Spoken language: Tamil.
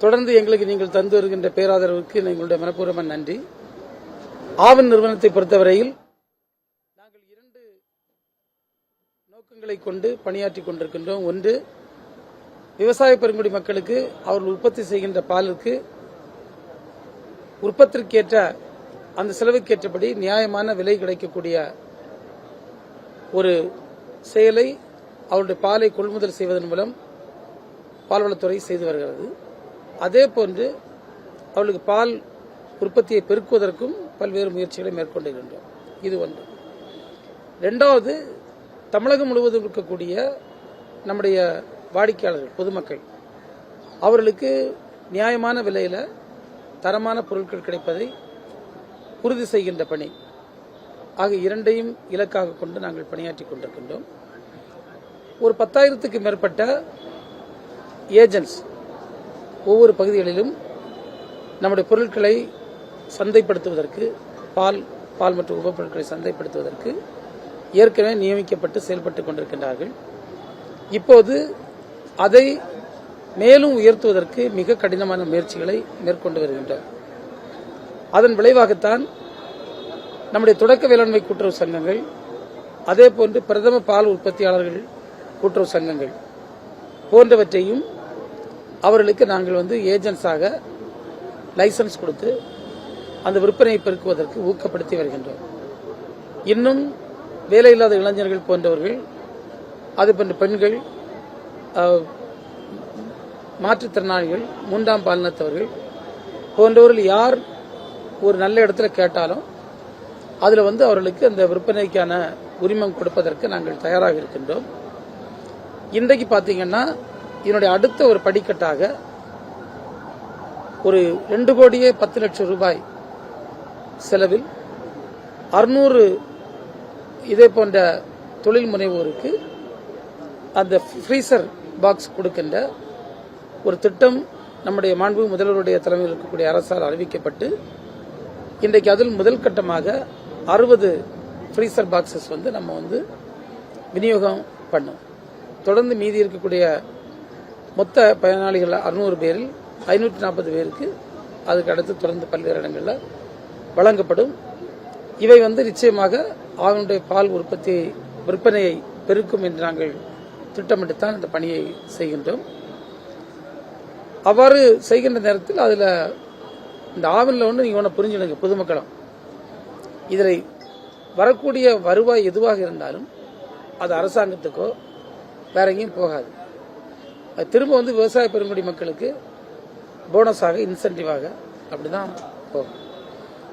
தொடர்ந்து எங்களுக்கு நீங்கள் தந்து வருகின்ற பேராதரவுக்கு எங்களுடைய மனப்பூர்வமான நன்றி. ஆவின் நிறுவனத்தை பொறுத்தவரையில் நாங்கள் 2 நோக்கங்களை கொண்டு பணியாற்றிக் கொண்டிருக்கின்றோம். ஒன்று, விவசாய பெருங்குடி மக்களுக்கு அவர்கள் உற்பத்தி செய்கின்ற பாலுக்கு உற்பத்திற்கேற்ற அந்த செலவுக்கேற்றபடி நியாயமான விலை கிடைக்கக்கூடிய ஒரு செயலை அவருடைய பாலை கொள்முதல் செய்வதன் மூலம் பால்வளத்துறை செய்து வருகிறது. அதே போன்று அவர்களுக்கு பால் உற்பத்தியை பெருக்குவதற்கும் பல்வேறு முயற்சிகளை மேற்கொண்டிருக்கின்றோம். இது ஒன்று. இரண்டாவது, தமிழகம் முழுவதும் இருக்கக்கூடிய நம்முடைய வாடிக்கையாளர்கள் பொதுமக்கள் அவர்களுக்கு நியாயமான விலையில் தரமான பொருட்கள் கிடைப்பதை உறுதி செய்கின்ற பணி ஆகிய இரண்டையும் இலக்காக கொண்டு நாங்கள் பணியாற்றிக் கொண்டிருக்கின்றோம். ஒரு 10,000க்கு மேற்பட்ட ஏஜென்ட்ஸ் ஒவ்வொரு பகுதிகளிலும் நம்முடைய பொருட்களை சந்தைப்படுத்துவதற்கு பால் மற்றும் உபப்பொருட்களை சந்தைப்படுத்துவதற்கு ஏற்கனவே நியமிக்கப்பட்டு செயல்பட்டுக் கொண்டிருக்கின்றார்கள். இப்போது அதை மேலும் உயர்த்துவதற்கு மிக கடினமான முயற்சிகளை மேற்கொண்டு வருகின்றோம். அதன் விளைவாகத்தான் நம்முடைய தொடக்க வேளாண்மை கூட்டுறவு சங்கங்கள், அதே போன்று பிரதம பால் உற்பத்தியாளர்கள் கூட்டுறவு சங்கங்கள் போன்றவற்றையும் அவர்களுக்கு நாங்கள் ஏஜென்ட்ஸாக லைசன்ஸ் கொடுத்து அந்த விற்பனையை பெருக்குவதற்கு ஊக்கப்படுத்தி வருகின்றோம். இன்னும் வேலையில்லாத இளைஞர்கள் போன்றவர்கள், அது போன்ற பெண்கள், மாற்றுத்திறனாளிகள், 3ஆம் பாலினத்தவர்கள் போன்றவர்கள் யார் ஒரு நல்ல இடத்துல கேட்டாலும் அதில் அவர்களுக்கு அந்த விற்பனைக்கான உரிமம் கொடுப்பதற்கு நாங்கள் தயாராக இருக்கின்றோம். இன்றைக்கு பார்த்தீங்கன்னா இதனுடைய அடுத்த ஒரு படிக்கட்டாக ஒரு 2,10,00,000 ரூபாய் செலவில் 600 இதே போன்ற தொழில் முனைவோருக்கு அந்த ஃப்ரீசர் பாக்ஸ் கொடுக்கின்ற ஒரு திட்டம் நம்முடைய மாண்பு முதல்வருடைய தலைமையில் இருக்கக்கூடிய அரசால் அறிவிக்கப்பட்டு இன்றைக்கு அதில் முதல் கட்டமாக 60 ஃப்ரீசர் பாக்ஸஸ் நம்ம விநியோகம் பண்ணோம். தொடர்ந்து மீதி இருக்கக்கூடிய மொத்த பயனாளிகள் 600 பேரில் 540 பேருக்கு அதுக்கு அடுத்து தொடர்ந்து பல்வேறு இடங்களில் வழங்கப்படும். இவை நிச்சயமாக அவனுடைய பால் உற்பத்தி விற்பனையை பெருக்கும் என்று நாங்கள் திட்டமிட்டுத்தான் இந்த பணியை செய்கின்றோம். அவ்வாறு செய்கின்ற நேரத்தில் அதில் இந்த ஆவினில் நீங்க ஒன்று புரிஞ்சுடுங்க, பொதுமக்களும் இதில் வரக்கூடிய வருவாய் எதுவாக இருந்தாலும் அது அரசாங்கத்துக்கோ வேற எங்கேயும் போகாது. அது திரும்ப விவசாய பெருங்குடி மக்களுக்கு போனஸாக, இன்சென்டிவாக அப்படிதான் போகும்.